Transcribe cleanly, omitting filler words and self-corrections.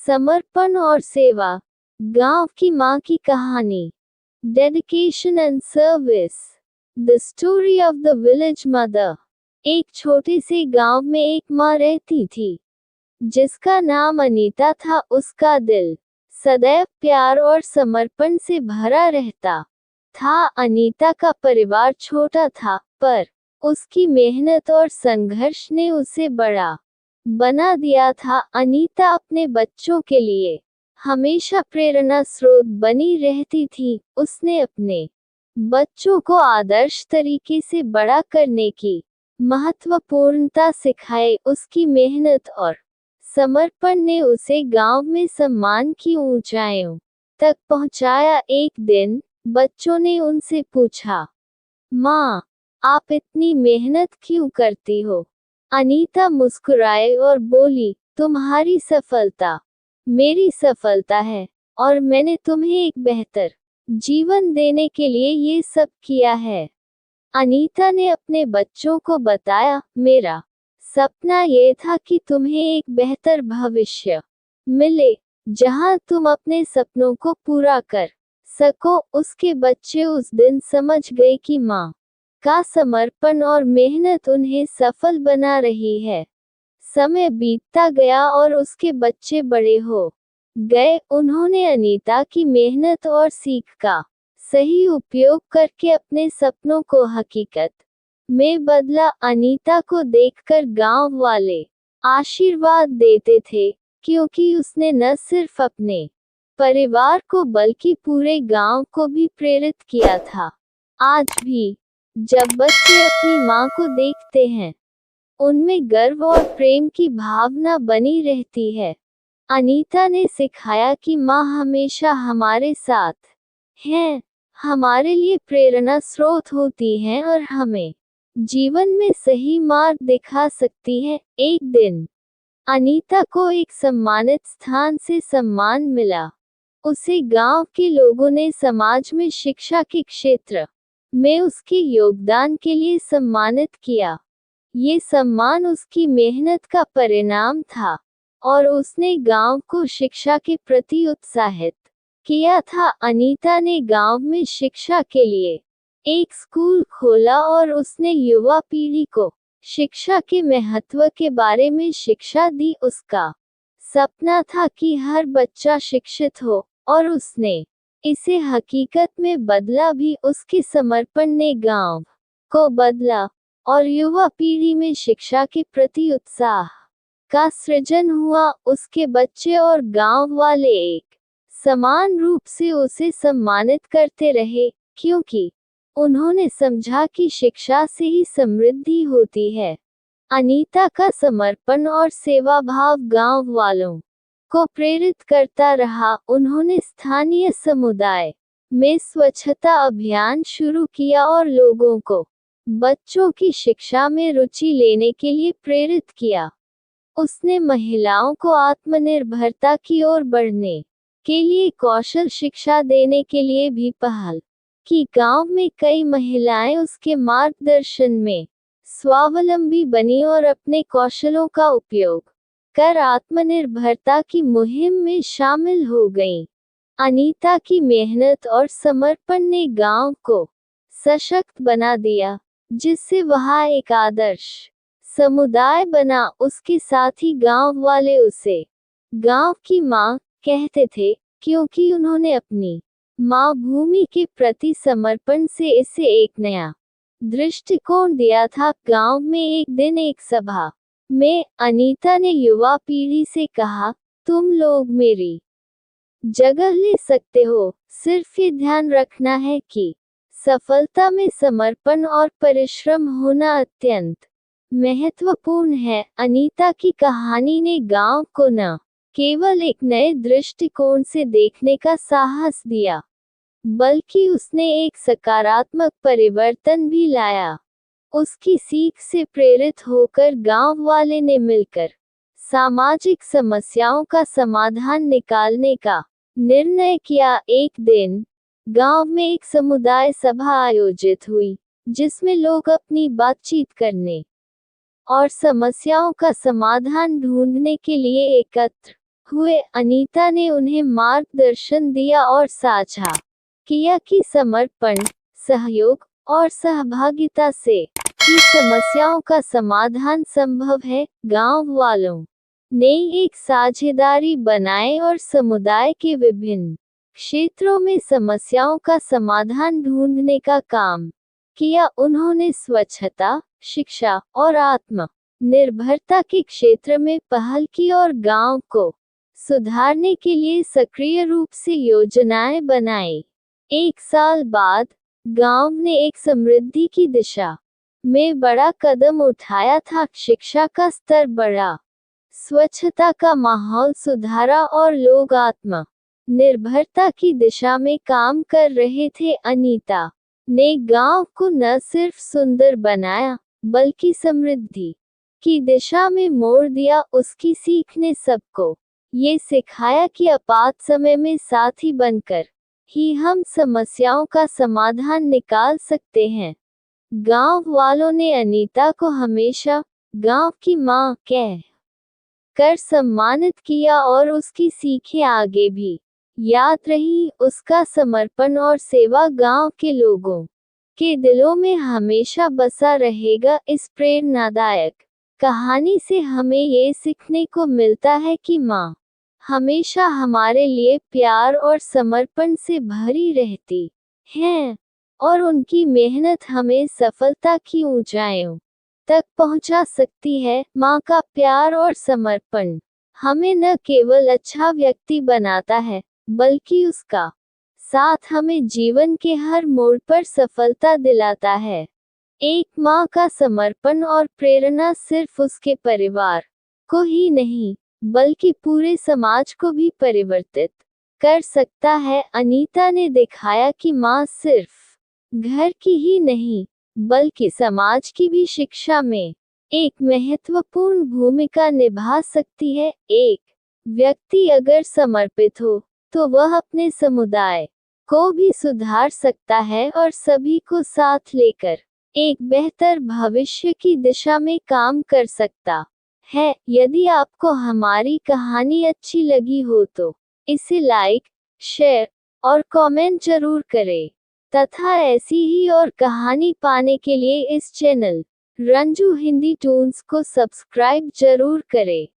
समर्पण और सेवा। गांव की मां की कहानी। Dedication and service. The story of the village mother. एक छोटे से गांव में एक मां रहती थी जिसका नाम अनीता था। उसका दिल सदैव प्यार और समर्पण से भरा रहता था। अनीता का परिवार छोटा था, पर उसकी मेहनत और संघर्ष ने उसे बड़ा बना दिया था। अनीता अपने बच्चों के लिए हमेशा प्रेरणा स्रोत बनी रहती थी। उसने अपने बच्चों को आदर्श तरीके से बड़ा करने की महत्वपूर्णता सिखाई। उसकी मेहनत और समर्पण ने उसे गांव में सम्मान की ऊंचाइयों तक पहुंचाया। एक दिन बच्चों ने उनसे पूछा, माँ, आप इतनी मेहनत क्यों करती हो? अनीता मुस्कुराए और बोली, तुम्हारी सफलता मेरी सफलता है और मैंने तुम्हें एक बेहतर जीवन देने के लिए ये सब किया है। अनीता ने अपने बच्चों को बताया, मेरा सपना ये था कि तुम्हें एक बेहतर भविष्य मिले जहां तुम अपने सपनों को पूरा कर सको। उसके बच्चे उस दिन समझ गए कि माँ का समर्पण और मेहनत उन्हें सफल बना रही है। समय बीतता गया और उसके बच्चे बड़े हो गए। उन्होंने अनीता की मेहनत और सीख का सही उपयोग करके अपने सपनों को हकीकत में बदला। अनीता को देखकर गांव वाले आशीर्वाद देते थे, क्योंकि उसने न सिर्फ अपने परिवार को बल्कि पूरे गांव को भी प्रेरित किया था। आज भी जब बच्चे अपनी मां को देखते हैं, उनमें गर्व और प्रेम की भावना बनी रहती है। अनीता ने सिखाया कि मां हमेशा हमारे साथ हैं, हमारे लिए प्रेरणा स्रोत होती हैं और हमें जीवन में सही मार्ग दिखा सकती है। एक दिन अनीता को एक सम्मानित स्थान से सम्मान मिला। उसे गांव के लोगों ने समाज में शिक्षा के क्षेत्र में उसके योगदान के लिए सम्मानित किया। ये सम्मान उसकी मेहनत का परिणाम था और उसने गांव को शिक्षा के प्रति उत्साहित किया था। अनीता ने गांव में शिक्षा के लिए एक स्कूल खोला और उसने युवा पीढ़ी को शिक्षा के महत्व के बारे में शिक्षा दी। उसका सपना था कि हर बच्चा शिक्षित हो और उसने इसे हकीकत में बदला भी। उसके समर्पण ने गांव को बदला और युवा पीढ़ी में शिक्षा के प्रति उत्साह का सृजन हुआ। उसके बच्चे और गांव वाले एक समान रूप से उसे सम्मानित करते रहे, क्योंकि उन्होंने समझा कि शिक्षा से ही समृद्धि होती है। अनीता का समर्पण और सेवा भाव गांव वालों को प्रेरित करता रहा। उन्होंने स्थानीय समुदाय में स्वच्छता अभियान शुरू किया और लोगों को बच्चों की शिक्षा में रुचि लेने के लिए प्रेरित किया। उसने महिलाओं को आत्मनिर्भरता की ओर बढ़ने के लिए कौशल शिक्षा देने के लिए भी पहल की। गांव में कई महिलाएं उसके मार्गदर्शन में स्वावलंबी बनी और अपने कौशलों का उपयोग कर आत्मनिर्भरता की मुहिम में शामिल हो गईं। अनीता की मेहनत और समर्पण ने गांव को सशक्त बना दिया, जिससे वह एक आदर्श समुदाय बना। उसके साथ ही गांव वाले उसे गांव की मां कहते थे, क्योंकि उन्होंने अपनी मां भूमि के प्रति समर्पण से इसे एक नया दृष्टिकोण दिया था। गांव में एक दिन एक सभा में अनीता ने युवा पीढ़ी से कहा, तुम लोग मेरी जगह ले सकते हो, सिर्फ ये ध्यान रखना है कि सफलता में समर्पण और परिश्रम होना अत्यंत महत्वपूर्ण है। अनीता की कहानी ने गांव को न केवल एक नए दृष्टिकोण से देखने का साहस दिया, बल्कि उसने एक सकारात्मक परिवर्तन भी लाया। उसकी सीख से प्रेरित होकर गांव वाले ने मिलकर सामाजिक समस्याओं का समाधान निकालने का निर्णय किया। एक दिन गांव में एक समुदाय सभा आयोजित हुई, जिसमें लोग अपनी बातचीत करने और समस्याओं का समाधान ढूंढने के लिए एकत्र हुए अनीता ने उन्हें मार्गदर्शन दिया और साझा किया कि समर्पण, सहयोग और सहभागिता से ही समस्याओं का समाधान संभव है। गांव वालों ने एक साझेदारी बनाए और समुदाय के विभिन्न क्षेत्रों में समस्याओं का समाधान ढूंढने का काम किया। उन्होंने स्वच्छता, शिक्षा और आत्म निर्भरता के क्षेत्र में पहल की और गांव को सुधारने के लिए सक्रिय रूप से योजनाएं बनाई। 1 साल बाद गांव ने एक समृद्धि की दिशा में बड़ा कदम उठाया था। शिक्षा का स्तर बढ़ा, स्वच्छता का माहौल सुधारा और लोग आत्म निर्भरता की दिशा में काम कर रहे थे। अनीता ने गांव को न सिर्फ सुंदर बनाया बल्कि समृद्धि की दिशा में मोड़ दिया। उसकी सीख ने सबको ये सिखाया कि आपात समय में साथी बनकर ही हम समस्याओं का समाधान निकाल सकते हैं। गांव वालों ने अनीता को हमेशा गांव की मां कह कर सम्मानित किया और उसकी सीखें आगे भी याद रही। उसका समर्पण और सेवा गांव के लोगों के दिलों में हमेशा बसा रहेगा। इस प्रेरणादायक कहानी से हमें ये सीखने को मिलता है कि मां हमेशा हमारे लिए प्यार और समर्पण से भरी रहती हैं और उनकी मेहनत हमें सफलता की ऊंचाइयों तक पहुंचा सकती है। मां का प्यार और समर्पण हमें न केवल अच्छा व्यक्ति बनाता है बल्कि उसका साथ हमें जीवन के हर मोड़ पर सफलता दिलाता है। एक मां का समर्पण और प्रेरणा सिर्फ उसके परिवार को ही नहीं बल्कि पूरे समाज को भी परिवर्तित कर सकता है। अनीता ने दिखाया कि मां सिर्फ घर की ही नहीं बल्कि समाज की भी शिक्षा में एक महत्वपूर्ण भूमिका निभा सकती है। एक व्यक्ति अगर समर्पित हो तो वह अपने समुदाय को भी सुधार सकता है और सभी को साथ लेकर एक बेहतर भविष्य की दिशा में काम कर सकता है। यदि आपको हमारी कहानी अच्छी लगी हो तो इसे लाइक, शेयर और कमेंट जरूर करें तथा ऐसी ही और कहानी पाने के लिए इस चैनल रंजू हिंदी टून्स को सब्सक्राइब जरूर करें।